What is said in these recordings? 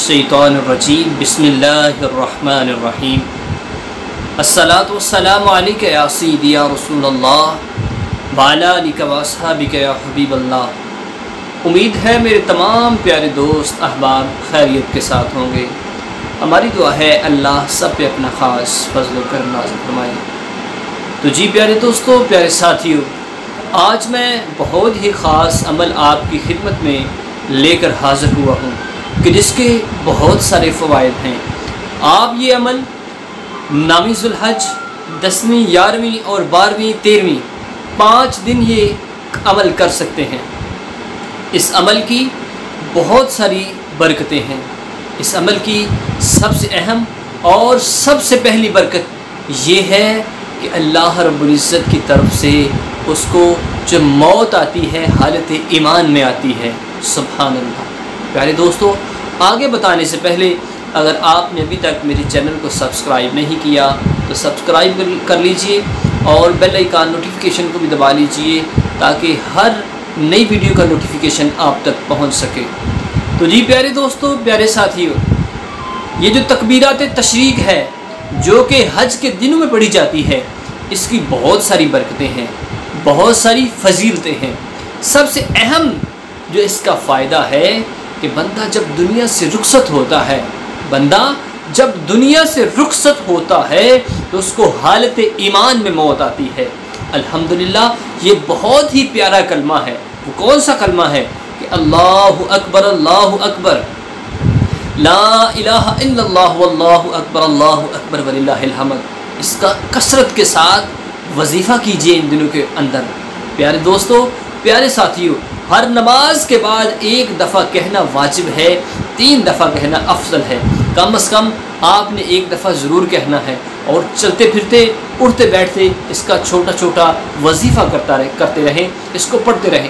मिनश्शैतानिर्रजीम बिस्मिल्लाहिर्रहमानिर्रहीम अस्सलातु वस्सलामु अलैका या सय्यदी या रसूलल्लाह व अला आलिका व अस्हाबिका या हबीबल्लाह। उम्मीद है मेरे तमाम प्यारे दोस्त अहबाब खैरियत के साथ होंगे। हमारी दुआ है अल्लाह सब पे अपना ख़ास फज़ल व करम नाज़िल फरमाए। तो जी प्यारे दोस्तों, प्यारे साथियों, आज मैं बहुत ही ख़ास अमल आपकी खिदमत में लेकर हाज़िर हुआ हूँ कि जिसके बहुत सारे फ़वाइद हैं। आप ये अमल नामी ज़ुल्हज 10वीं 11वीं और 12वीं 13वीं 5 दिन ये अमल कर सकते हैं। इस अमल की बहुत सारी बरकतें हैं। इस अमल की सबसे अहम और सबसे पहली बरकत ये है कि अल्लाह रब्बुल इज़्ज़त की तरफ से उसको जो मौत आती है हालत ईमान में आती है। सुभान अल्लाह। प्यारे दोस्तों, आगे बताने से पहले अगर आपने अभी तक मेरे चैनल को सब्सक्राइब नहीं किया तो सब्सक्राइब कर लीजिए और बेल आइकन नोटिफिकेशन को भी दबा लीजिए ताकि हर नई वीडियो का नोटिफिकेशन आप तक पहुंच सके। तो जी प्यारे दोस्तों, प्यारे साथियों, ये जो तकबीरात तशरीक है जो कि हज के दिनों में पढ़ी जाती है, इसकी बहुत सारी बरकतें हैं, बहुत सारी फजीलतें हैं। सबसे अहम जो इसका फ़ायदा है कि बंदा जब दुनिया से रुखसत होता है, तो उसको हालत ईमान में मौत आती है। अल्हम्दुलिल्लाह, ये बहुत ही प्यारा कलमा है। वो कौन सा कलमा है कि अल्लाहु अकबर ला इलाहा इल्लल्लाह वल्लाहु अकबर वलिल्लाहिल हम्द। इसका कसरत के साथ वजीफ़ा कीजिए इन दिनों के अंदर। प्यारे दोस्तों, प्यारे साथियों, हर नमाज के बाद एक दफ़ा कहना वाजिब है, 3 दफ़ा कहना अफजल है। कम से कम आपने एक दफ़ा ज़रूर कहना है और चलते फिरते उठते बैठते इसका छोटा छोटा वजीफ़ा करते रहें, इसको पढ़ते रहें।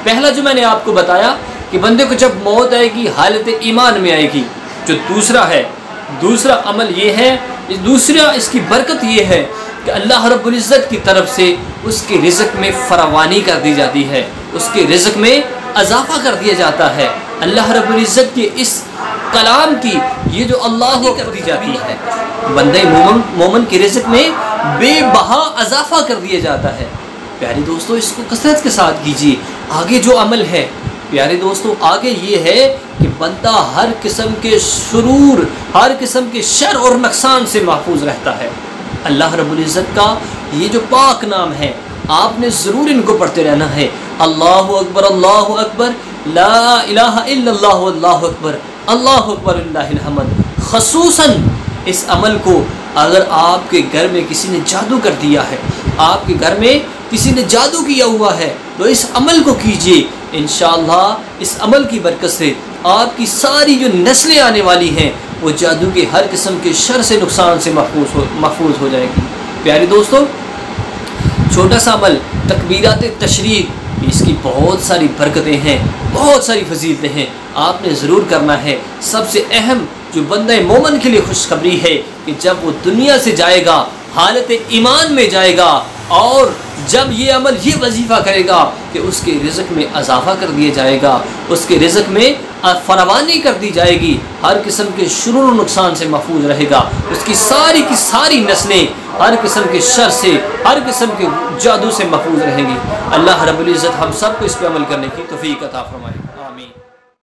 पहला जो मैंने आपको बताया कि बंदे को जब मौत आएगी हालत ईमान में आएगी। जो दूसरा अमल ये है, इसकी बरकत ये है कि अल्लाह रब्बुल इज़्ज़त की तरफ से उसके रिज़्क़ में फरावानी कर दी जाती है, उसके रिज़्क़ में अज़ाफ़ा कर दिया जाता है। अल्लाह रब्बुल इज़्ज़त के इस कलाम की ये जो अल्लाह कर दी जाती है, बंदे मोमन के रिज़्क़ में बेबहा अज़ाफ़ा कर दिया जाता है। प्यारे दोस्तों, इसको कसरत के साथ कीजिए। आगे जो अमल है प्यारे दोस्तों, आगे ये है कि बंदा हर किस्म के शुरूर, हर किस्म के शर और नुकसान से महफूज रहता है। अल्लाह रब्बुल इज़्ज़त का ये जो पाक नाम है, आपने ज़रूर इनको पढ़ते रहना है। अल्लाहु अकबर ला इलाहा इल्लल्लाह वल्लाहु अकबर वलिल्लाहिल हम्द। ख़ुसूसन इस अमल को अगर आपके घर में किसी ने जादू कर दिया है, आपके घर में किसी ने जादू किया हुआ है, तो इस अमल को कीजिए। इंशाअल्लाह इस अमल की बरकत से आपकी सारी जो नस्लें आने वाली हैं वो जादू के हर किस्म के शर से, नुकसान से महफूज हो जाएगी। प्यारे दोस्तों, छोटा सा अमल तकबीरात तशरीक, इसकी बहुत सारी बरकतें हैं, बहुत सारी फजीलतें हैं। आपने ज़रूर करना है। सबसे अहम जो बंदा मोमन के लिए खुशखबरी है कि जब वो दुनिया से जाएगा हालत ईमान में जाएगा और जब ये अमल ये वजीफ़ा करेगा कि उसके रिज़्क़ में अज़ाफ़ा कर दिया जाएगा, उसके रिज़्क़ में फरावानी कर दी जाएगी, हर किस्म के शुरूर नुकसान से महफूज रहेगा, उसकी सारी की सारी नस्लें हर किस्म के शर से, हर किस्म के जादू से महफूज रहेंगी। अल्लाह रब्बुल इज़्ज़त हम सब को इस पर अमल करने की तौफ़ीक़ अता फ़रमाए।